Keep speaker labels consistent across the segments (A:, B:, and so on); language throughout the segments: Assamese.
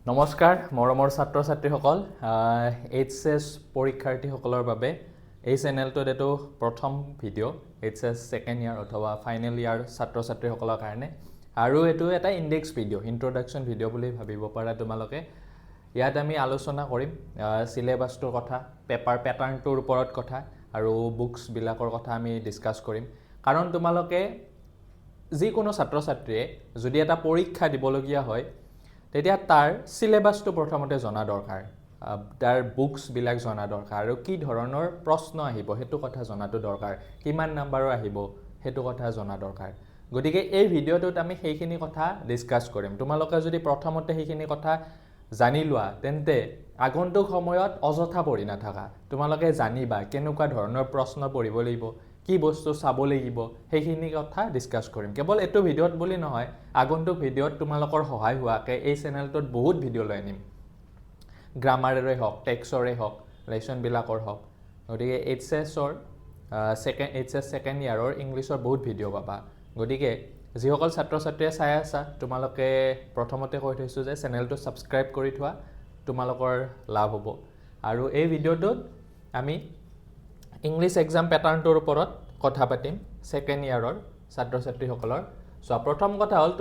A: নমস্কাৰ মৰমৰ ছাত্ৰ ছাত্ৰীসকল এইচএছ পৰীক্ষাৰ্থীসকলৰ বাবে এই চেনেলটোত এইটো প্ৰথম ভিডিঅ' এইচএছ ছেকেণ্ড ইয়াৰ অথবা ফাইনেল ইয়াৰ ছাত্ৰ ছাত্ৰীসকলৰ কাৰণে আৰু এইটো এটা ইণ্ডেক্স ভিডিঅ' ইন্ট্ৰডাকশ্যন ভিডিঅ' বুলি ভাবিব পাৰা তোমালোকে ইয়াত আমি আলোচনা কৰিম সিলেবাছটোৰ কথা পেপাৰ পেটাৰ্ণটোৰ ওপৰত কথা আৰু বুকছবিলাকৰ কথা আমি ডিছকাছ কৰিম কাৰণ তোমালোকে যিকোনো ছাত্ৰ ছাত্ৰীয়ে যদি এটা পৰীক্ষা দিবলগীয়া হয় তেতিয়া তাৰ সিলেবাছটো প্ৰথমতে জনা দৰকাৰ তাৰ বুকছবিলাক জনা দৰকাৰ আৰু কি ধৰণৰ প্ৰশ্ন আহিব সেইটো কথা জনাটো দৰকাৰ কিমান নাম্বাৰৰ আহিব সেইটো কথা জনা দৰকাৰ গতিকে এই ভিডিঅ'টোত আমি সেইখিনি কথা ডিছকাছ কৰিম তোমালোকে যদি প্ৰথমতে সেইখিনি কথা জানি লোৱা তেন্তে আগন্তুক সময়ত অযথা পঢ়ি নাথাকা তোমালোকে জানিবা কেনেকুৱা ধৰণৰ প্ৰশ্ন পঢ়িব লাগিব কি বস্তু চাব লাগিব সেইখিনি কথা ডিছকাছ কৰিম কেৱল এইটো ভিডিঅ'ত বুলি নহয় আগন্তুক ভিডিঅ'ত তোমালোকৰ সহায় হোৱাকৈ এই চেনেলটোত বহুত ভিডিঅ' লৈ আনিম গ্ৰামাৰৰে হওক টেক্সৰে হওক লেচনবিলাকৰ হওক গতিকে এইচএছৰ এইচএছ ছেকেণ্ড ইয়াৰৰ ইংলিছৰ বহুত ভিডিঅ' পাবা গতিকে যিসকল ছাত্ৰ ছাত্ৰীয়ে চাই আছা তোমালোকে প্ৰথমতে কৈ থৈছোঁ যে চেনেলটো ছাবস্ক্ৰাইব কৰি থোৱা তোমালোকৰ লাভ হ'ব আৰু এই ভিডিঅ'টোত আমি ইংলিছ এক্সাম পেটাৰ্ণটোৰ ওপৰত কথা পাতিম ছেকেণ্ড ইয়াৰৰ ছাত্ৰ ছাত্ৰীসকলৰ প্ৰথম কথা হ'ল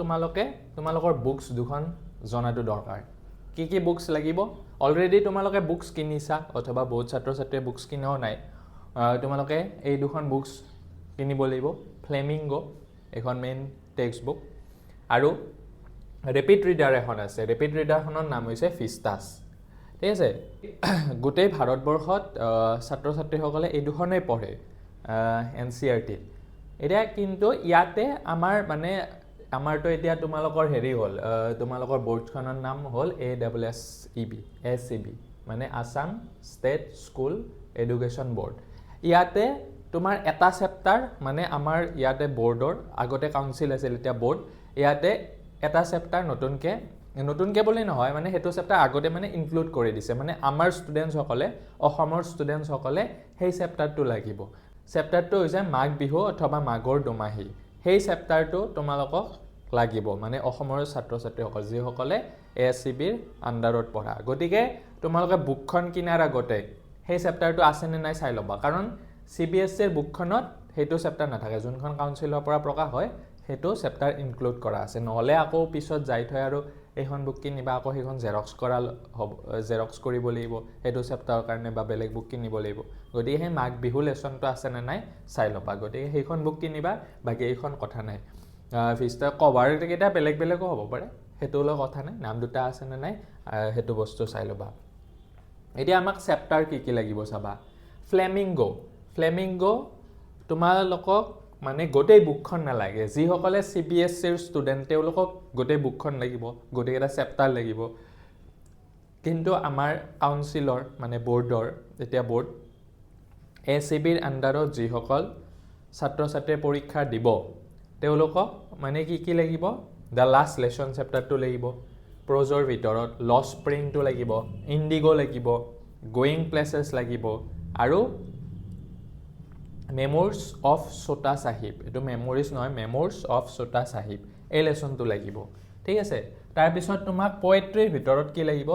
A: তোমালোকৰ বুকছ দুখন জনাটো দৰকাৰ কি বুকছ লাগিব অলৰেডি তোমালোকে বুকছ কিনিছা অথবা বহুত ছাত্ৰ ছাত্ৰীয়ে বুকছ কিনাও নাই তোমালোকে এই দুখন বুকছ কিনিব লাগিব ফ্লেমিংগো এখন মেইন টেক্সট বুক আৰু ৰেপিড ৰিডাৰ এখন আছে ৰেপিড ৰিডাৰখনৰ নাম হৈছে ফিষ্টাছ ঠিক আছে গোটেই ভাৰতবৰ্ষত ছাত্ৰ ছাত্ৰীসকলে এই দুখনেই পঢ়ে NCERTত এতিয়া কিন্তু ইয়াতে আমাৰতো এতিয়া তোমালোকৰ হেৰি হ'ল তোমালোকৰ বৰ্ডখনৰ নাম হ'ল ASSEB মানে Assam state school education board ইয়াতে তোমাৰ এটা চেপ্টাৰ মানে আমাৰ ইয়াতে বৰ্ডৰ আগতে কাউন্সিল আছিল এতিয়া বৰ্ড ইয়াতে এটা চেপ্টাৰ নতুনকৈ বুলি নহয় মানে সেইটো চেপ্টাৰ আগতে মানে ইনক্লুড কৰি দিছে মানে আমাৰ ষ্টুডেণ্টসকলে অসমৰ ষ্টুডেণ্টসকলে সেই চেপ্টাৰটো লাগিব চেপ্টাৰটো হৈছে মাঘ বিহু অথবা মাঘৰ দুমাহী সেই চেপ্টাৰটো তোমালোকক লাগিব মানে অসমৰ ছাত্ৰ ছাত্ৰীসকল যিসকলে ASCBৰ আণ্ডাৰত পঢ়া গতিকে তোমালোকে বুকখন কিনাৰ আগতে সেই চেপ্টাৰটো আছেনে নাই চাই ল'বা কাৰণ CBSEৰ বুকখনত সেইটো চেপ্টাৰ নাথাকে যোনখন কাউন্সিলৰ পৰা প্ৰকাশ হয় সেইটো চেপ্টাৰ ইনক্লুড কৰা আছে নহ'লে আকৌ পিছত যাই থৈ আৰু এইখন বুক কিনিবা আকৌ সেইখন জেৰক্স কৰিব লাগিব সেইটো চেপ্টাৰৰ কাৰণে বা বেলেগ বুক কিনিব লাগিব গতিকে সেই মাঘ বিহু লেচনটো আছেনে নাই চাই ল'বা গতিকে সেইখন বুক কিনিবা বাকী এইখন কথা নাই ফিষ্টাৰ কভাৰকেইটা বেলেগো হ'ব পাৰে সেইটোলৈ কথা নাই নাম দুটা আছেনে নাই সেইটো বস্তু চাই ল'বা এতিয়া আমাক চেপ্টাৰ কি লাগিব চাবা ফ্লেমিংগো তোমালোকক মানে গোটেই বুকখন নালাগে যিসকলে CBSEৰ ষ্টুডেণ্ট তেওঁলোকক গোটেই বুকখন লাগিব গোটেইকেইটা চেপ্টাৰ লাগিব কিন্তু আমাৰ কাউন্সিলৰ মানে বৰ্ডৰ এতিয়া বৰ্ড ASCBৰ আণ্ডাৰত যিসকল ছাত্ৰ ছাত্ৰীয়ে পৰীক্ষা দিব তেওঁলোকক মানে কি লাগিব দ্য লাষ্ট লেচন চেপ্টাৰটো লাগিব প্ৰজৰ ভিতৰত লছ স্প্ৰিংটো লাগিব ইণ্ডিগো লাগিব গোয়িং প্লেচেছ লাগিব আৰু মেম'ৰিজ অফ ছোটা চাহিব এইটো মেম'ৰিজ নহয় মেম'ৰিজ অফ ছোটা চাহিব এই লেচনটো লাগিব ঠিক আছে তাৰপিছত তোমাক পয়েট্ৰিৰ ভিতৰত কি লাগিব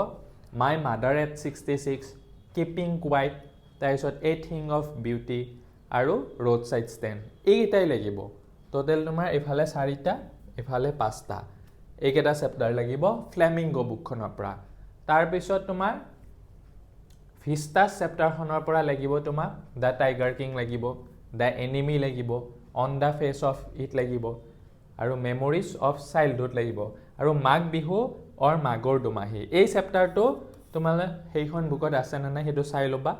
A: my mother at 66 keeping quit তাৰপিছত এ থিং অফ বিউটি আৰু ৰোড ছাইড ষ্টেণ্ড এইকেইটাই লাগিব টোটেল তোমাৰ এইফালে 4টা এইফালে 5টা এইকেইটা চেপ্টাৰ লাগিব ফ্লেমিংগো বুকখনৰ পৰা তাৰপিছত তোমাৰ ফিষ্টাছ চেপ্টাৰখনৰ পৰা লাগিব তোমাক দ্য টাইগাৰ কিং লাগিব দ্য এনিমি লাগিব on the face of it লাগিব আৰু মেমৰিজ অফ চাইল্ডহুড লাগিব আৰু মাঘ বিহু অৰ মাঘৰ দুমাহী এই চেপ্টাৰটো তোমালোকে সেইখন বুকত আছেনে নাই সেইটো চাই ল'বা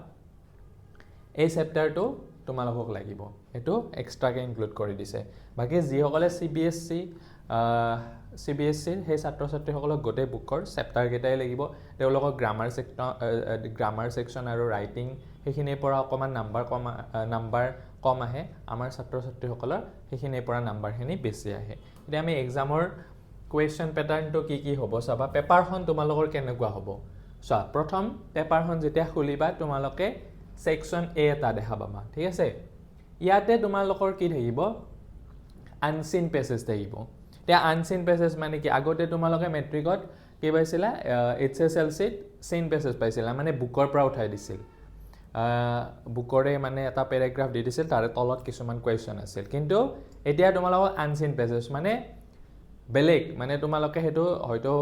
A: এই চেপ্টাৰটো তোমালোকক লাগিব এইটো এক্সট্ৰাকৈ ইনক্লুড কৰি দিছে বাকী যিসকলে CBSEৰ সেই ছাত্ৰ ছাত্ৰীসকলক গোটেই বুকৰ চেপ্টাৰকেইটাই লাগিব তেওঁলোকক গ্ৰামাৰ ছেকশ্যন আৰু ৰাইটিং সেইখিনিৰ পৰা অকণমান নাম্বাৰ কম আহে আমাৰ ছাত্ৰ ছাত্ৰীসকলৰ সেইখিনিৰ পৰা নাম্বাৰখিনি বেছি আহে এতিয়া আমি এক্সামৰ কুৱেশ্যন পেটাৰ্ণটো কি হ'ব চাবা পেপাৰখন তোমালোকৰ কেনেকুৱা হ'ব চোৱা প্ৰথম পেপাৰখন যেতিয়া খুলিবা তোমালোকে ছেকশ্যন A এটা দেখা পাবা ঠিক আছে ইয়াতে তোমালোকৰ কি থাকিব আনচিন পেছেজ থাকিব এতিয়া আনচিন পেছেজ মানে কি আগতে তোমালোকে মেট্ৰিকত কি পাইছিলা HSLCত চিন পেছেজ পাইছিলা মানে বুকৰ পৰা উঠাই দিছিল বুকৰে মানে এটা পেৰাগ্ৰাফ দি দিছিল তাৰে তলত কিছুমান কুৱেশ্যন আছিল কিন্তু এতিয়া তোমালোকৰ আনচিন পেছেজ মানে বেলেগ মানে তোমালোকে হেতু হয়তো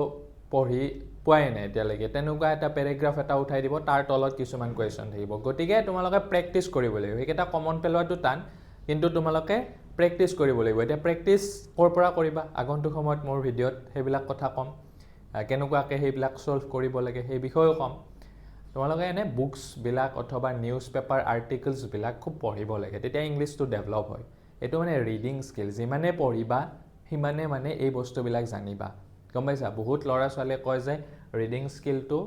A: পঢ়ি পোৱাই নাই এতিয়ালৈকে তেনেকুৱা এটা পেৰাগ্ৰাফ এটা উঠাই দিব তাৰ তলত কিছুমান কুৱেশ্যন থাকিব গতিকে তোমালোকে প্ৰেক্টিছ কৰিব লাগিব সেইকেইটা কমন পেলোৱাটো টান কিন্তু তোমালোকে প্ৰেক্টিছ কৰিব লাগিব এতিয়া প্ৰেক্টিছ ক'ৰ পৰা কৰিবা আগন্তুক সময়ত মোৰ ভিডিঅ'ত সেইবিলাক কথা ক'ম কেনেকুৱাকৈ সেইবিলাক সলভ কৰিব লাগে সেই বিষয়েও ক'ম তোমালোকে এনে বুকছবিলাক অথবা নিউজ পেপাৰ আৰ্টিকলছবিলাক খুব পঢ়িব লাগে তেতিয়া ইংলিছটো ডেভেলপ হয় এইটো মানে ৰিডিং স্কিল যিমানে পঢ়িবা সিমানে মানে এই বস্তুবিলাক জানিবা গম পাইছা বহুত ল'ৰা ছোৱালীয়ে কয় যে ৰিডিং স্কিলটো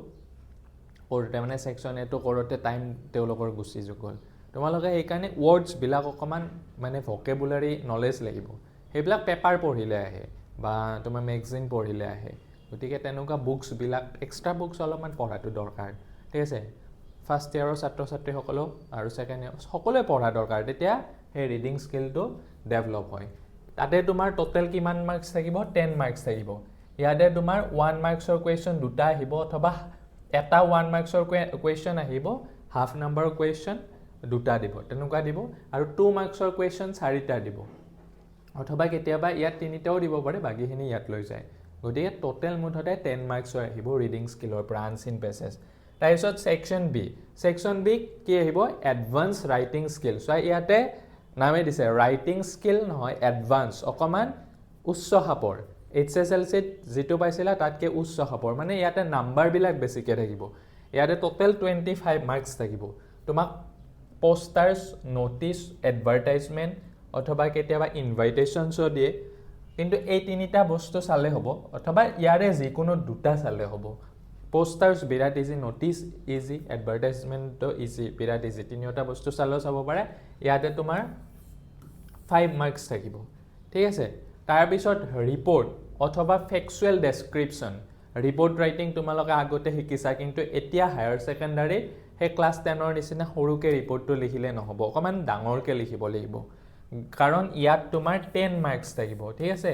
A: কৰোঁতে মানে ছেকশ্যন এটো কৰোঁতে টাইম তেওঁলোকৰ গুচি গ'ল তোমালোকে সেইকাৰণে ৱৰ্ডছবিলাক অকণমান মানে ভকেবুলাৰী নলেজ লাগিব সেইবিলাক পেপাৰ পঢ়িলে আহে বা তোমাৰ মেগাজিন পঢ়িলে আহে গতিকে তেনেকুৱা বুকছবিলাক এক্সট্ৰা বুকছ অলপমান পঢ়াটো দৰকাৰ ঠিক আছে ফাৰ্ষ্ট ইয়াৰৰ ছাত্ৰ ছাত্ৰীসকলেও আৰু ছেকেণ্ড ইয়াৰ সকলোৱে পঢ়া দৰকাৰ তেতিয়া সেই ৰিডিং স্কিলটো ডেভেলপ হয় তাতে তোমাৰ টোটেল কিমান মাৰ্কছ থাকিব 10 মাৰ্কছ থাকিব ইয়াতে তোমাৰ 1 মাৰ্কছৰ কুৱেশ্যন দুটা আহিব অথবা এটা 1 মাৰ্কছৰ কুৱেশ্যন আহিব হাফ নাম্বাৰৰ কুৱেশ্যন দুটা দিব তেনেকুৱা দিব আৰু 2 মাৰ্কছৰ কুৱেশ্যন 4টা দিব অথবা কেতিয়াবা ইয়াত 3টাও দিব পাৰে বাকীখিনি ইয়াত লৈ যায় গতিকে টোটেল মুঠতে 10 মাৰ্কছৰ আহিব ৰিডিং স্কিলৰ পৰা আনচিন পেছেজ তাৰপিছত ছেকশ্যন বি কি আহিব এডভান্স ৰাইটিং স্কিল চ' ইয়াতে নামে দিছে ৰাইটিং স্কিল নহয় এডভান্স অকণমান উচ্চ খাপৰ HSLCত যিটো পাইছিলা তাতকৈ উচ্চ খাপৰ মানে ইয়াতে নাম্বাৰবিলাক বেছিকৈ থাকিব ইয়াতে টোটেল 25 মাৰ্কছ থাকিব তোমাক পোষ্টাৰ্ছ ন'টিছ এডভাৰটাইজমেণ্ট অথবা কেতিয়াবা ইনভাইটেশ্যনছো দিয়ে কিন্তু এই তিনিটা বস্তু চালে হ'ব অথবা ইয়াৰে যিকোনো দুটা চালে হ'ব পোষ্টাৰ্ছ বিৰাট ইজি ন'টিছ ইজি এডভাৰটাইজমেণ্টটো ইজি বিৰাট ইজি তিনিওটা বস্তু চালেও চাব পাৰে ইয়াতে তোমাৰ 5 মাৰ্কছ থাকিব ঠিক আছে তাৰপিছত ৰিপৰ্ট অথবা ফেকচুৱেল ডেছক্ৰিপশ্যন ৰিপৰ্ট ৰাইটিং তোমালোকে আগতে শিকিছা কিন্তু এতিয়া হায়াৰ ছেকেণ্ডাৰী সেই ক্লাছ 10ৰ নিচিনা সৰুকৈ ৰিপৰ্টটো লিখিলে নহ'ব অকণমান ডাঙৰকৈ লিখিব লাগিব কাৰণ ইয়াত তোমাৰ 10 মাৰ্কছ থাকিব ঠিক আছে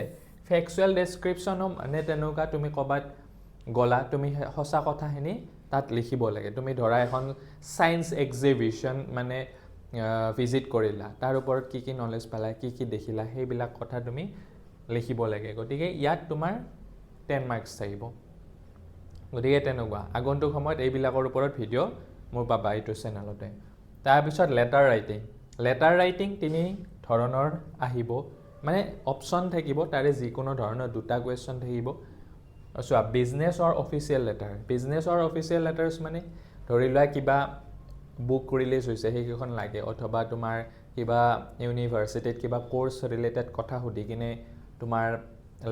A: ফেকচুৱেল ডেছক্ৰিপশ্যনো মানে তেনেকুৱা তুমি ক'ৰবাত গ'লা তুমি সঁচা কথাখিনি তাত লিখিব লাগে তুমি ধৰা এখন ছায়েন্স এক্সিবিশ্যন মানে ভিজিট কৰিলা তাৰ ওপৰত কি কি নলেজ পালা কি দেখিলা সেইবিলাক কথা তুমি লিখিব লাগে গতিকে ইয়াত তোমাৰ 10 মাৰ্কছ থাকিব গতিকে তেনেকুৱা আগন্তুক সময়ত এইবিলাকৰ ওপৰত ভিডিঅ' মোৰ পাবা এইটো চেনেলতে তাৰপিছত লেটাৰ ৰাইটিং তিনি ধৰণৰ আহিব মানে অপশ্যন থাকিব তাৰে যিকোনো ধৰণৰ দুটা কুৱেশ্যন থাকিব চোৱা বিজনেছ অৰ অফিচিয়েল লেটাৰ্ছ মানে ধৰি লোৱা কিবা বুক ৰিলিজ হৈছে সেইকেইখন লাগে অথবা তোমাৰ কিবা ইউনিভাৰ্চিটিত কিবা কোৰ্চ ৰিলেটেড কথা সুধি কিনে তোমাৰ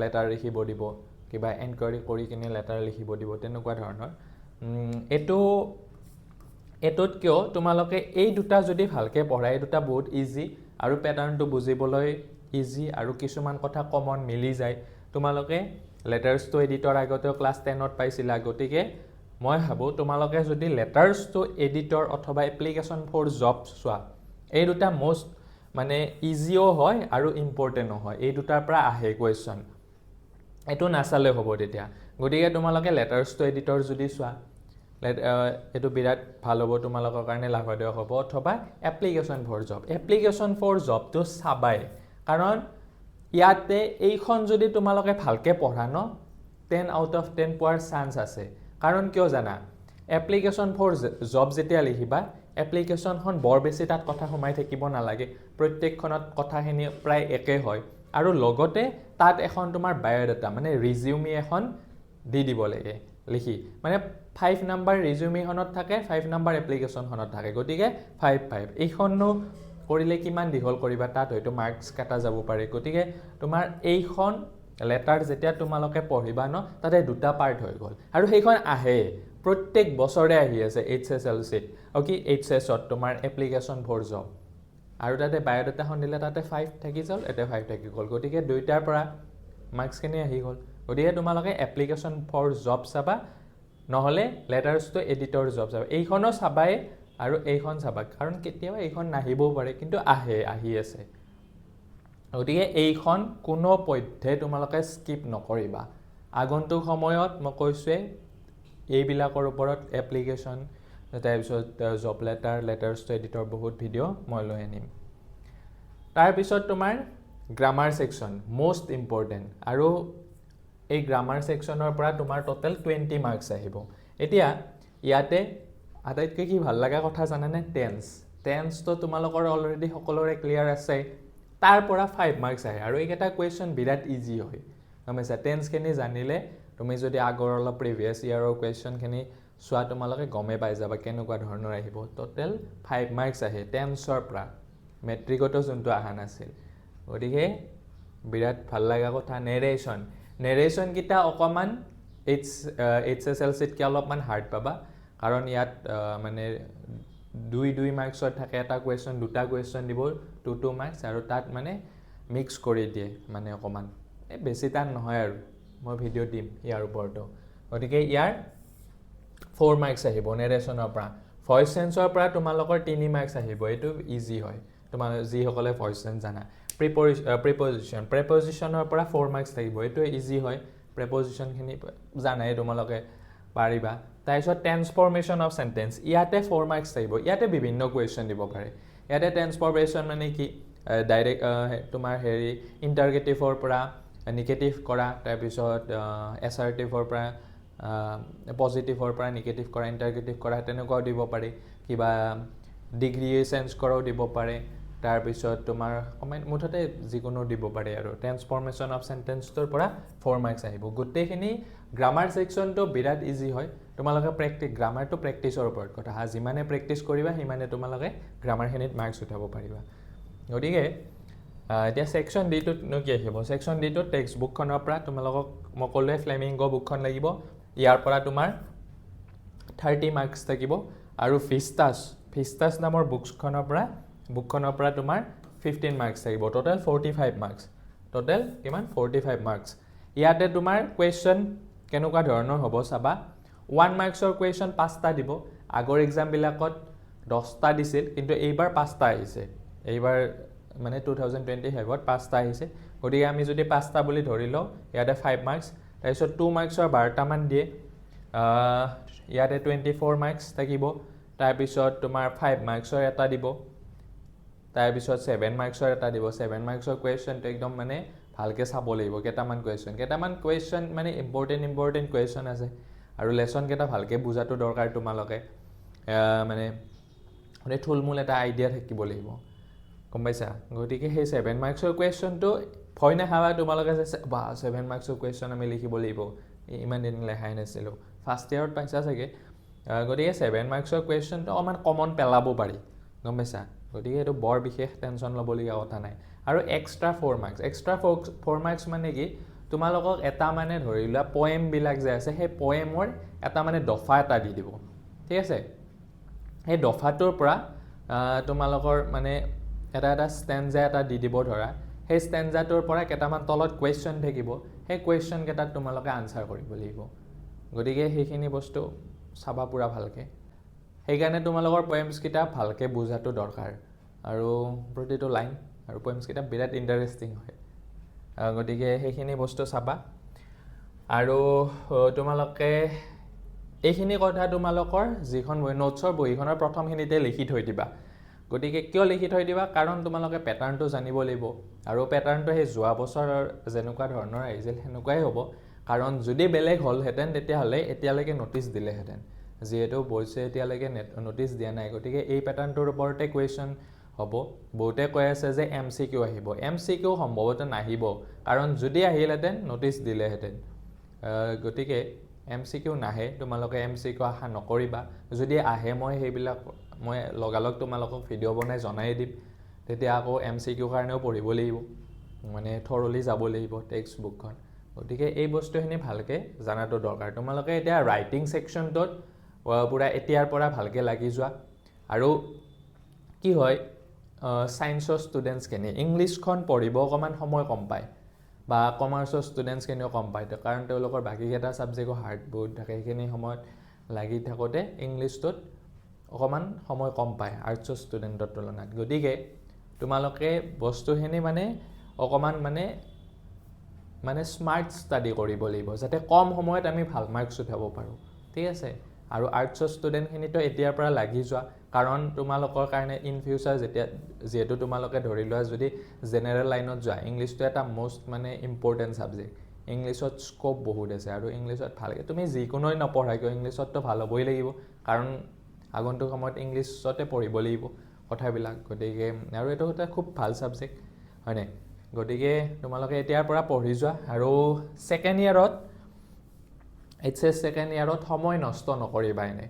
A: লেটাৰ লিখিব দিব কিবা এনকুৱাৰী কৰি কিনে লেটাৰ লিখিব দিব তেনেকুৱা ধৰণৰ এইটোত কিয় তোমালোকে এই দুটা যদি ভালকৈ পঢ়া এই দুটা বহুত ইজি আৰু পেটাৰ্ণটো বুজিবলৈ ইজি আৰু কিছুমান কথা কমন মিলি যায় তোমালোকে লেটাৰ্ছটো এডিটৰ আগতেও ক্লাছ 10ত পাইছিলা গতিকে মই ভাবোঁ তোমালোকে যদি লেটাৰ্ছটো এডিটৰ অথবা এপ্লিকেশ্যন ফৰ জব চোৱা এই দুটা মষ্ট মানে ইজিও হয় আৰু ইম্পৰ্টেণ্টো হয় এই দুটাৰ পৰা আহে কুৱেশ্যন এইটো নাচালে হ'ব তেতিয়া গতিকে তোমালোকে লেটাৰ্ছটো এডিটৰ যদি চোৱা এইটো বিৰাট ভাল হ'ব তোমালোকৰ কাৰণে লাভদায়ক হ'ব অথবা এপ্লিকেশ্যন ফৰ জবটো চাবাই কাৰণ ইয়াতে এইখন যদি তোমালোকে ভালকৈ পঢ়া ন 10 আউট অফ 10 পোৱাৰ চান্স আছে কাৰণ কিয় জানা এপ্লিকেশ্যন ফৰ জব যেতিয়া লিখিবা এপ্লিকেশ্যনখন বৰ বেছি তাত কথা সোমাই থাকিব নালাগে প্ৰত্যেকখনত কথাখিনি প্ৰায় একেই হয় আৰু লগতে তাত এখন তোমাৰ বায়'ডাটা মানে ৰিজিউমি এখন দি দিব লাগে লিখি মানে 5 নাম্বাৰ ৰিজিউমিখনত থাকে 5 নাম্বাৰ এপ্লিকেশ্যনখনত থাকে গতিকে 5 এইখনো কৰিলে কিমান দীঘল কৰিবা তাত হয়তো মাৰ্কছ কাটা যাব পাৰে গতিকে তোমাৰ এইখন লেটাৰ যেতিয়া তোমালোকে পঢ়িবা ন তাতে দুটা পাৰ্ট হৈ গ'ল আৰু সেইখন আহে প্ৰত্যেক বছৰে আহি আছে HSLCত HSত তোমাৰ এপ্লিকেশ্যন ফৰ জব আৰু তাতে বায়'ডাটাখন দিলে তাতে 5 থাকি গ'ল এতে 5 থাকি গ'ল গতিকে দুইটাৰ পৰা মাৰ্কছখিনি আহি গ'ল গতিকে তোমালোকে এপ্লিকেশ্যন ফৰ জব চাবা নহ'লে লেটাৰ্ছটো এডিটৰ জব চাবা এইখনো চাবাই আৰু এইখন চাবা কাৰণ কেতিয়াবা এইখন নাহিবও পাৰে কিন্তু আহি আছে গতিকে এইখন কোনো পধ্যে তোমালোকে স্কিপ নকৰিবা আগন্তুক সময়ত মই কৈছোৱে এইবিলাকৰ ওপৰত এপ্লিকেশ্যন তাৰপিছত জব লেটাৰ্ছ টু এডিটৰ বহুত ভিডিঅ' মই লৈ আনিম তাৰপিছত তোমাৰ গ্ৰামাৰ ছেকশ্যন মষ্ট ইম্পৰ্টেণ্ট আৰু এই গ্ৰামাৰ ছেকশ্যনৰ পৰা তোমাৰ টোটেল 20 মাৰ্কছ আহিব এতিয়া ইয়াতে আটাইতকৈ কি ভাল লগা কথা জানানে টেন্সটো তোমালোকৰ অলৰেডি সকলোৰে ক্লিয়াৰ আছে তাৰ পৰা 5 মাৰ্কছ আহে আৰু এইকেইটা কুৱেশ্যন বিৰাট ইজি হয় গমপাইছা টেন্সখিনি জানিলে তুমি যদি আগৰ অলপ প্ৰিভিয়াছ ইয়াৰৰ কুৱেশ্যনখিনি চোৱা তোমালোকে গমে পাই যাবা কেনেকুৱা ধৰণৰ আহিব টোটেল 5 মাৰ্কছ আহে টেন্সৰ পৰা মেট্ৰিকতো যোনটো অহা নাছিল গতিকে বিৰাট ভাল লগা কথা নেৰেশ্যনকেইটা অকণমান HSLCতকৈ অলপমান হাৰ্ড পাবা কাৰণ ইয়াত মানে 2 মাৰ্কছৰ থাকে এটা কুৱেশ্যন দুটা কুৱেশ্যন দিব 2 মাৰ্কছ আৰু তাত মানে মিক্স কৰি দিয়ে মানে অকণমান বেছি টান নহয় আৰু মই ভিডিঅ' দিম ইয়াৰ ওপৰতো গতিকে ইয়াৰ 4 মাৰ্কছ আহিব নেৰেশ্যনৰ পৰা ভইচ চেঞ্চৰ পৰা তোমালোকৰ 3 মাৰ্কছ আহিব এইটো ইজি হয় তোমাৰ যিসকলে ভইচ চেঞ্চ জানা প্ৰেপজিশ্যনৰ পৰা 4 মাৰ্কছ থাকিব এইটো ইজি হয় প্ৰেপজিশ্যনখিনি জানাই তোমালোকে পাৰিবা তাৰপিছত ট্ৰেন্সফৰ্মেশ্যন অফ চেণ্টেন্স ইয়াতে 4 মাৰ্কছ থাকিব ইয়াতে বিভিন্ন কুৱেশ্যন দিব পাৰে ইয়াতে ট্ৰেন্সফৰ্মেশ্যন মানে কি ডাইৰেক্ট তোমাৰ হেৰি ইণ্টাৰগেটিভৰ পৰা নিগেটিভ কৰা তাৰপিছত এছাৰ্টিভৰ পৰা পজিটিভৰ পৰা নিগেটিভ কৰা ইণ্টাৰগেটিভ কৰা তেনেকুৱাও দিব পাৰি কিবা ডিগ্ৰী চেঞ্জ কৰাও দিব পাৰে তাৰপিছত তোমাৰ মুঠতে যিকোনো দিব পাৰে আৰু ট্ৰেন্সফৰ্মেশ্যন অফ চেণ্টেন্সটোৰ পৰা 4 মাৰ্কছ আহিব গোটেইখিনি গ্ৰামাৰ ছেকশ্যনটো বিৰাট ইজি হয় তোমালোকে গ্ৰামাৰটো প্ৰেক্টিছৰ ওপৰত কথা যিমানে প্ৰেক্টিছ কৰিবা সিমানে তোমালোকে গ্ৰামাৰখিনিত মাৰ্কছ উঠাব পাৰিবা গতিকে এতিয়া ছেকশ্যন ডিটোতনো কি আহিব ছেকশ্যন ডিটোত টেক্সট বুকখনৰ পৰা তোমালোকক মই ক'লোৱে ফ্লেমিংগ বুকখন লাগিব ইয়াৰ পৰা তোমাৰ 30 মাৰ্কছ থাকিব আৰু ফিষ্টাছ নামৰ বুকখনৰ পৰা তোমাৰ 15 মাৰ্কছ থাকিব টোটেল 45 মাৰ্কছ টোটেল কিমান 45 মাৰ্কছ ইয়াতে তোমাৰ কুৱেশ্যন কেনেকুৱা ধৰণৰ হ'ব চাবা 1 মাৰ্কছৰ কুৱেশ্যন 5টা দিব আগৰ এক্সামবিলাকত 10টা দিছিল কিন্তু এইবাৰ 5টা আহিছে এইবাৰ মানে 2025ত 5টা আহিছে গতিকে আমি যদি 5টা বুলি ধৰি লওঁ ইয়াতে 5 মাৰ্কছ তাৰপিছত 2 মাৰ্কছৰ 12টামান দিয়ে ইয়াতে 24 মাৰ্কছ থাকিব তাৰপিছত তোমাৰ 5 মাৰ্কছৰ এটা দিব তাৰপিছত 7 মাৰ্কছৰ এটা দিব 7 মাৰ্কছৰ কুৱেশ্যনটো একদম মানে ভালকৈ চাব লাগিব কেইটামান কুৱেশ্যন মানে ইম্পৰ্টেণ্ট কুৱেশ্যন আছে আৰু লেচনকেইটা ভালকৈ বুজাটো দৰকাৰ তোমালোকে মানে থুলমূল এটা আইডিয়া থাকিব লাগিব গম পাইছা গতিকে সেই 7 মাৰ্কছৰ কুৱেশ্যনটো ভয় নাখাবা তোমালোকে যে 7 মাৰ্কছৰ কুৱেশ্যন আমি লিখিব লাগিব ইমান দিন লেখাই নাছিলোঁ ফাৰ্ষ্ট ইয়াৰত পাইছা চাগে গতিকে 7 মাৰ্কছৰ কুৱেশ্যনটো অকণমান কমন পেলাব পাৰি গম পাইছা গতিকে এইটো বৰ বিশেষ টেনশ্যন ল'বলগীয়া কথা নাই আৰু এক্সট্ৰা 4 মাৰ্কছ মানে কি তোমালোকক এটা মানে ধৰি লোৱা পয়েমবিলাক যে আছে সেই পয়েমৰ এটা মানে দফা এটা দি দিব ঠিক আছে সেই দফাটোৰ পৰা তোমালোকৰ মানে এটা ষ্টেঞ্জা এটা দি দিব ধৰা সেই ষ্টেঞ্জাটোৰ পৰা কেইটামান তলত কুৱেশ্যন থাকিব সেই কুৱেশ্যনকেইটাত তোমালোকে আনচাৰ কৰিব লাগিব গতিকে সেইখিনি বস্তু চাবা পুৰা ভালকৈ সেইকাৰণে তোমালোকৰ পয়েমছকেইটা ভালকৈ বুজাটো দৰকাৰ আৰু প্ৰতিটো লাইন আৰু পয়েমছকেইটা বিৰাট ইণ্টাৰেষ্টিং হয় গতিকে সেইখিনি বস্তু চাবা আৰু তোমালোকে এইখিনি কথা তোমালোকৰ যিখন নোটছৰ বহীখনৰ প্ৰথমখিনিতে লিখি থৈ দিবা গতিকে কিয় লিখি থৈ দিবা কাৰণ তোমালোকে পেটাৰ্ণটো জানিব লাগিব আৰু পেটাৰ্ণটো সেই যোৱা বছৰৰ যেনেকুৱা ধৰণৰ আহিছিল সেনেকুৱাই হ'ব কাৰণ যদি বেলেগ হ'লহেঁতেন তেতিয়াহ'লে এতিয়ালৈকে ন'টিচ দিলেহেঁতেন যিহেতু বৰ্ডছে এতিয়ালৈকে ন'টিচ দিয়া নাই গতিকে এই পেটাৰ্ণটোৰ ওপৰতে কুৱেশ্যন হ'ব বহুতে কৈ আছে যে MCQ আহিব MCQ সম্ভৱতঃ নাহিব কাৰণ যদি আহিলহেঁতেন ন'টিচ দিলেহেঁতেন গতিকে MCQ নাহে তোমালোকে MCQ আশা নকৰিবা যদি আহে মই সেইবিলাক মই লগালগ তোমালোকক ভিডিঅ' বনাই জনাই দিম তেতিয়া আকৌ MCQ কাৰণেও পঢ়িব লাগিব মানে থৰলি যাব লাগিব টেক্সট বুকখন গতিকে এই বস্তুখিনি ভালকৈ জানাটো দৰকাৰ তোমালোকে এতিয়া ৰাইটিং ছেকশ্যনটোত পুৰা এতিয়াৰ পৰা ভালকৈ লাগি যোৱা আৰু কি হয় ছায়েন্সৰ ষ্টুডেণ্টছখিনি ইংলিছখন পঢ়িব অকণমান সময় কম পায় বা কমাৰ্চৰ ষ্টুডেণ্টছখিনিও কম পায় কাৰণ তেওঁলোকৰ বাকীকেইটা ছাবজেক্টো হাৰ্ড বহুত থাকে সেইখিনি সময়ত লাগি থাকোঁতে ইংলিছটোত অকণমান সময় কম পায় আৰ্টছৰ ষ্টুডেণ্টৰ তুলনাত গতিকে তোমালোকে বস্তুখিনি মানে অকণমান মানে স্মাৰ্ট ষ্টাডি কৰিব লাগিব যাতে কম সময়ত আমি ভাল মাৰ্কছ উঠাব পাৰোঁ ঠিক আছে আৰু আৰ্টছৰ ষ্টুডেণ্টখিনিতো এতিয়াৰ পৰা লাগি যোৱা কাৰণ তোমালোকৰ কাৰণে ইন ফিউচাৰ যিহেতু তোমালোকে ধৰি লোৱা যদি জেনেৰেল লাইনত যোৱা ইংলিছটো এটা মষ্ট মানে ইম্পৰ্টেণ্ট ছাবজেক্ট ইংলিছত স্ক'প বহুত আছে আৰু ইংলিছত ভালকৈ তুমি যিকোনোই নপঢ়া কিয় ইংলিছততো ভাল হ'বই লাগিব কাৰণ আগন্তুক সময়ত ইংলিছতে পঢ়িব লাগিব কথাবিলাক গতিকে আৰু এইটো এটা খুব ভাল ছাবজেক্ট হয়নে গতিকে তোমালোকে এতিয়াৰ পৰা পঢ়ি যোৱা আৰু ছেকেণ্ড ইয়াৰত এইচএছ ছেকেণ্ড ইয়াৰত সময় নষ্ট নকৰিবা এনে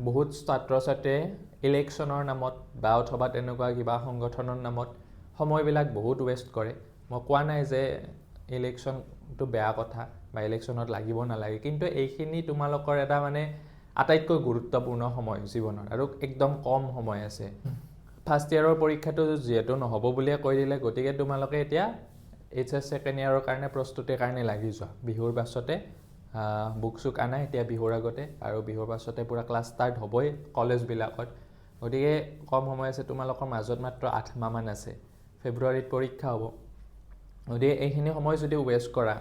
A: বহুত ছাত্ৰ ছাত্ৰীয়ে ইলেকশ্যনৰ নামত বা অথবা তেনেকুৱা কিবা সংগঠনৰ নামত সময়বিলাক বহুত ৱেষ্ট কৰে মই কোৱা নাই যে ইলেকশ্যনটো বেয়া কথা বা ইলেকশ্যনত লাগিব নালাগে কিন্তু এইখিনি তোমালোকৰ এটা মানে আটাইতকৈ গুৰুত্বপূৰ্ণ সময় জীৱনৰ আৰু একদম কম সময় আছে ফাৰ্ষ্ট ইয়াৰৰ পৰীক্ষাটো যিহেতু নহ'ব বুলিয়ে কৈ দিলে গতিকে তোমালোকে এতিয়া এইচএছ ছেকেণ্ড ইয়াৰৰ কাৰণে প্ৰস্তুতিৰ কাৰণে লাগি যোৱা বিহুৰ পাছতে বুক চুক আনা এতিয়া বিহুৰ আগতে আৰু বিহুৰ পাছতে পূৰা ক্লাছ ষ্টাৰ্ট হ'বই কলেজবিলাকত গতিকে কম সময় আছে তোমালোকৰ মাজত মাত্ৰ 8 মাহমান আছে ফেব্ৰুৱাৰীত পৰীক্ষা হ'ব গতিকে এইখিনি সময় যদি ৱেষ্ট কৰা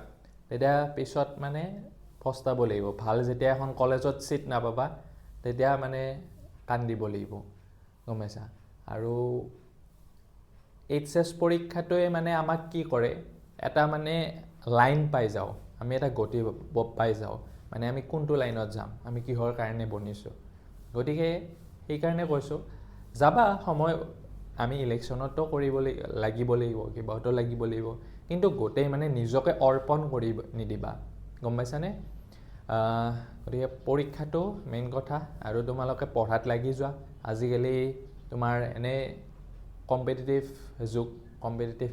A: তেতিয়া পিছত মানে পস্তাব লাগিব ভাল যেতিয়া এখন কলেজত ছিট নাপাবা তেতিয়া মানে কান্দিব লাগিব গম পাইছা আৰু এইচএছ পৰীক্ষাটোৱে মানে আমাক কি কৰে এটা মানে লাইন পাই যাওঁ আমি এটা গতি পাই যাওঁ মানে আমি কোনটো লাইনত যাম আমি কিহৰ কাৰণে বনিছোঁ গতিকে সেইকাৰণে কৈছোঁ যাবা সময় আমি ইলেকশ্যনতো কৰিব লাগিব কিবাতো লাগিব লাগিব কিন্তু গোটেই মানে নিজকে অৰ্পণ কৰি নিদিবা গম পাইছানে গতিকে পৰীক্ষাটো মেইন কথা আৰু তোমালোকে পঢ়াত লাগি যোৱা আজিকালি তোমাৰ এনে কম্পিটিটিভ যুগ কম্পিটিটিভ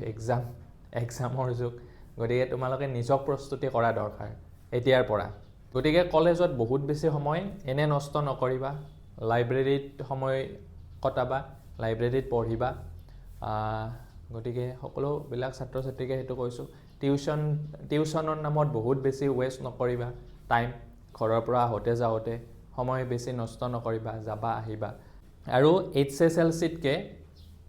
A: এক্সামৰ যুগ গতিকে তোমালোকে নিজক প্ৰস্তুতি কৰা দৰকাৰ এতিয়াৰ পৰা গতিকে কলেজত বহুত বেছি সময় এনে নষ্ট নকৰিবা লাইব্ৰেৰীত সময় কটাবা লাইব্ৰেৰীত পঢ়িবা গতিকে সকলোবিলাক ছাত্ৰ ছাত্ৰীকে সেইটো কৈছোঁ টিউশ্যনৰ নামত বহুত বেছি ৱেষ্ট নকৰিবা টাইম ঘৰৰ পৰা আহোঁতে যাওঁতে সময় বেছি নষ্ট নকৰিবা যাবা আহিবা আৰু HSLCতকৈ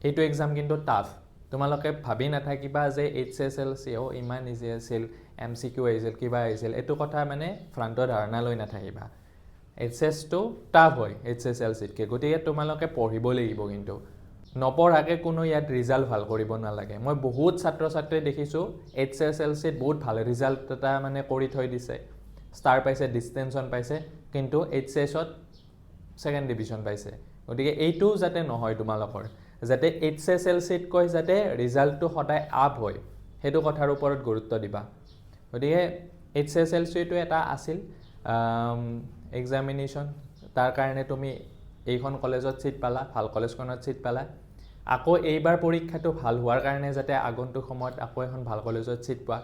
A: এইটো এক্সাম কিন্তু টাফ তোমালোকে ভাবি নাথাকিবা যে HSLC ইমান ইজি আছিল MCQ আহিছিল কিবা আহিছিল এইটো কথা মানে ভ্ৰান্ত ধাৰণা লৈ নাথাকিবা HSটো টাফ হয় HSLCতকৈ গতিকে তোমালোকে পঢ়িব লাগিব কিন্তু নপঢ়াকৈ কোনো ইয়াত ৰিজাল্ট ভাল কৰিব নালাগে মই বহুত ছাত্ৰ ছাত্ৰী দেখিছোঁ HSLCত বহুত ভাল ৰিজাল্ট এটা মানে কৰি থৈ দিছে ষ্টাৰ পাইছে ডিষ্টেনশ্যন পাইছে কিন্তু HSত ছেকেণ্ড ডিভিজন পাইছে গতিকে এইটো যাতে নহয় তোমালোকৰ যাতে HSLCতকৈ যাতে ৰিজাল্টটো সদায় আপ হয় সেইটো কথাৰ ওপৰত গুৰুত্ব দিবা গতিকে HSLCটো এটা আছিল এক্সামিনেশ্যন তাৰ কাৰণে তুমি এইখন কলেজত ছিট পালা ভাল কলেজখনত ছিট পালা আকৌ এইবাৰ পৰীক্ষাটো ভাল হোৱাৰ কাৰণে যাতে আগন্তুক সময়ত আকৌ এখন ভাল কলেজত ছিট পোৱা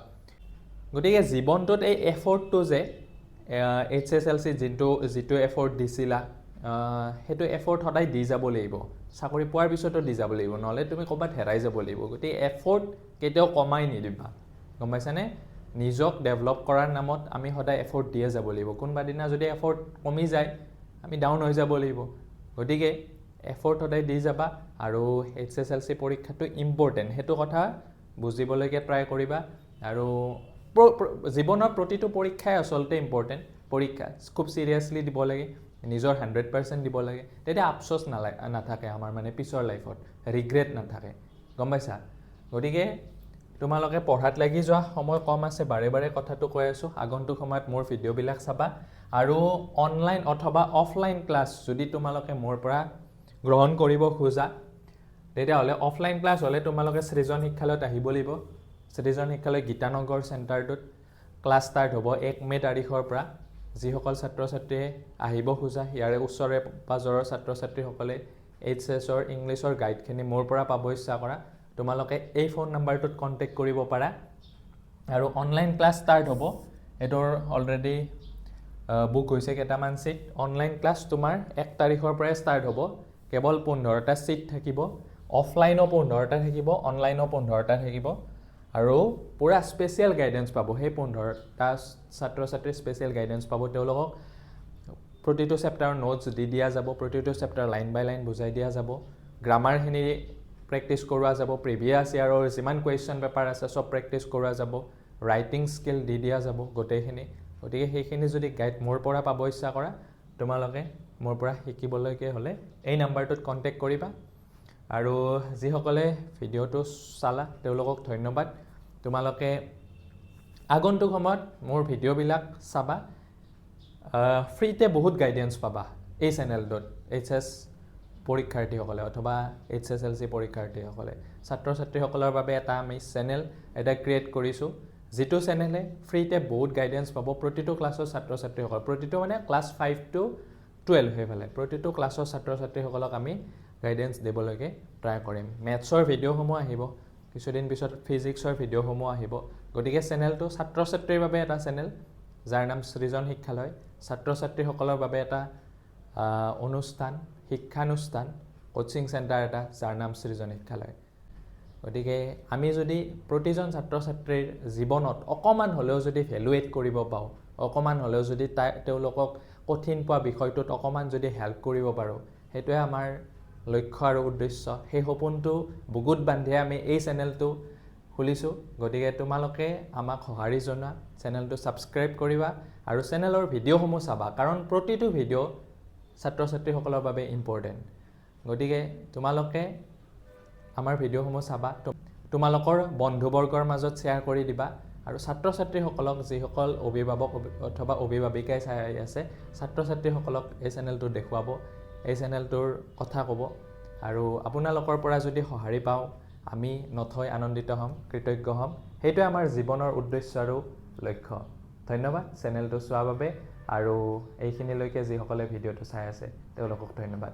A: গতিকে জীৱনটোত এই এফৰ্টটো যে HSLCত যিটো এফৰ্ট দিছিলা সেইটো এফৰ্ট সদায় দি যাব লাগিব চাকৰি পোৱাৰ পিছতো দি যাব লাগিব নহ'লে তুমি ক'ৰবাত হেৰাই যাব লাগিব গতিকে এফৰ্ট কেতিয়াও কমাই নিদিবা গম পাইছানে নিজক ডেভেলপ কৰাৰ নামত আমি সদায় এফৰ্ট দিয়ে যাব লাগিব কোনোবা দিনা যদি এফৰ্ট কমি যায় আমি ডাউন হৈ যাব লাগিব গতিকে এফৰ্ট সদায় দি যাবা আৰু HSLC পৰীক্ষাটো ইম্পৰ্টেণ্ট সেইটো কথা বুজিবলৈকে ট্ৰাই কৰিবা আৰু জীৱনৰ প্ৰতিটো পৰীক্ষাই আচলতে ইম্পৰ্টেণ্ট পৰীক্ষা খুব চিৰিয়াছলি দিব লাগে নিজৰ 100% দিব লাগে তেতিয়া আফচোচ নাথাকে আমাৰ মানে পিছৰ লাইফত ৰিগ্ৰেট নাথাকে গম পাইছা গতিকে তোমালোকে পঢ়াত লাগি যোৱা সময় কম আছে বাৰে বাৰে কথাটো কৈ আছোঁ আগন্তুক সময়ত মোৰ ভিডিঅ'বিলাক চাবা আৰু অনলাইন অথবা অফলাইন ক্লাছ যদি তোমালোকে মোৰ পৰা গ্ৰহণ কৰিব খোজা তেতিয়াহ'লে অফলাইন ক্লাছ হ'লে তোমালোকে সৃজন শিক্ষালয়ত আহিব লাগিব সৃজন শিক্ষালয় গীতানগৰ চেণ্টাৰটোত ক্লাছ ষ্টাৰ্ট হ'ব 1 মে তাৰিখৰ পৰা যিসকল ছাত্ৰ ছাত্ৰীয়ে আহিব খোজা ইয়াৰে ওচৰে পাজৰৰ ছাত্ৰ ছাত্ৰীসকলে HSৰ ইংলিছৰ গাইডখিনি মোৰ পৰা পাব ইচ্ছা কৰা তোমালোকে এই ফোন নাম্বাৰটোত কণ্টেক্ট কৰিব পাৰা আৰু অনলাইন ক্লাছ ষ্টাৰ্ট হ'ব এইটোৰ অলৰেডি বুক হৈছে কেইটামান ছিট অনলাইন ক্লাছ তোমাৰ 1 তাৰিখৰ পৰাই ষ্টাৰ্ট হ'ব কেৱল 15টা ছিট থাকিব অফলাইনো 15টা থাকিব অনলাইনো 15টা থাকিব আৰু পুৰা স্পেচিয়েল গাইডেন্স পাব সেই 15টা ছাত্ৰ ছাত্ৰী স্পেচিয়েল গাইডেন্স পাব তেওঁলোকক প্ৰতিটো চেপ্টাৰৰ নোটছ দি দিয়া যাব প্ৰতিটো চেপ্টাৰ লাইন বাই লাইন বুজাই দিয়া যাব গ্ৰামাৰখিনি প্ৰেক্টিছ কৰোৱা যাব, প্ৰিভিয়াছ ইয়াৰৰ যিমান কুৱেশ্যন পেপাৰ আছে চব প্ৰেক্টিছ কৰোৱা যাব, ৰাইটিং স্কিল দি দিয়া যাব গোটেইখিনি। গতিকে সেইখিনি যদি গাইড মোৰ পৰা পাব ইচ্ছা কৰা, তোমালোকে মোৰ পৰা শিকিবলৈকে হ'লে এই নাম্বাৰটোত কণ্টেক্ট কৰিবা। আৰু যিসকলে ভিডিঅ'টো চালা তেওঁলোকক ধন্যবাদ। তোমালোকে আগন্তুক সময়ত মোৰ ভিডিঅ'বিলাক চাবা। ফ্ৰীতে বহুত গাইডেঞ্চ পাবা এই চেনেলটোত, HS পৰীক্ষাৰ্থীসকলে অথবা HSLC পৰীক্ষাৰ্থীসকলে। ছাত্ৰ ছাত্ৰীসকলৰ বাবে এটা আমি চেনেল এটা ক্ৰিয়েট কৰিছোঁ, যিটো চেনেলে ফ্ৰীতে বহুত গাইডেঞ্চ পাব প্ৰতিটো ক্লাছৰ ছাত্ৰ ছাত্ৰীসকল, প্ৰতিটো মানে ক্লাছ 5 to 12 সেইফালে প্ৰতিটো ক্লাছৰ ছাত্ৰ ছাত্ৰীসকলক আমি গাইডেঞ্চ দিবলৈকে ট্ৰাই কৰিম। মেথছৰ ভিডিঅ'সমূহ আহিব, কিছুদিন পিছত ফিজিক্সৰ ভিডিঅ'সমূহ আহিব। গতিকে চেনেলটো ছাত্ৰ ছাত্ৰীৰ বাবে এটা চেনেল, যাৰ নাম সৃজন শিক্ষালয়। ছাত্ৰ ছাত্ৰীসকলৰ বাবে এটা অনুষ্ঠান, শিক্ষানুষ্ঠান, কোচিং চেণ্টাৰ এটা, যাৰ নাম সৃজন শিক্ষালয়। গতিকে আমি যদি প্ৰতিজন ছাত্ৰ ছাত্ৰীৰ জীৱনত অকণমান হ'লেও যদি ভেলুৱেট কৰিব পাওঁ, অকণমান হ'লেও যদি তেওঁলোকক কঠিন পোৱা বিষয়টোত অকণমান যদি হেল্প কৰিব পাৰোঁ, সেইটোৱে আমাৰ লক্ষ্য আৰু উদ্দেশ্য। সেই সপোনটো বুকুত বান্ধিয়ে আমি এই চেনেলটো খুলিছোঁ। গতিকে তোমালোকে আমাক সঁহাৰি জনোৱা, চেনেলটো ছাবস্ক্ৰাইব কৰিবা আৰু চেনেলৰ ভিডিঅ'সমূহ চাবা, কাৰণ প্ৰতিটো ভিডিঅ' ছাত্ৰ ছাত্ৰীসকলৰ বাবে ইম্পৰ্টেণ্ট। গতিকে তোমালোকে আমাৰ ভিডিঅ'সমূহ চাবা, তোমালোকৰ বন্ধুবৰ্গৰ মাজত শ্বেয়াৰ কৰি দিবা। আৰু ছাত্ৰ ছাত্ৰীসকলক, যিসকল অভিভাৱক অথবা অভিভাৱিকাই চাই আছে, ছাত্ৰ ছাত্ৰীসকলক এই চেনেলটো দেখুৱাব, এই চেনেলটোৰ কথা ক'ব। আৰু আপোনালোকৰ পৰা যদি সঁহাৰি পাওঁ, আমি নথৈ আনন্দিত হ'ম, কৃতজ্ঞ হ'ম। সেইটোৱে আমাৰ জীৱনৰ উদ্দেশ্য আৰু লক্ষ্য। ধন্যবাদ চেনেলটো চোৱাৰ বাবে, আৰু এইখিনিলৈকে যিসকলে ভিডিঅ'টো চাই আছে তেওঁলোকক ধন্যবাদ।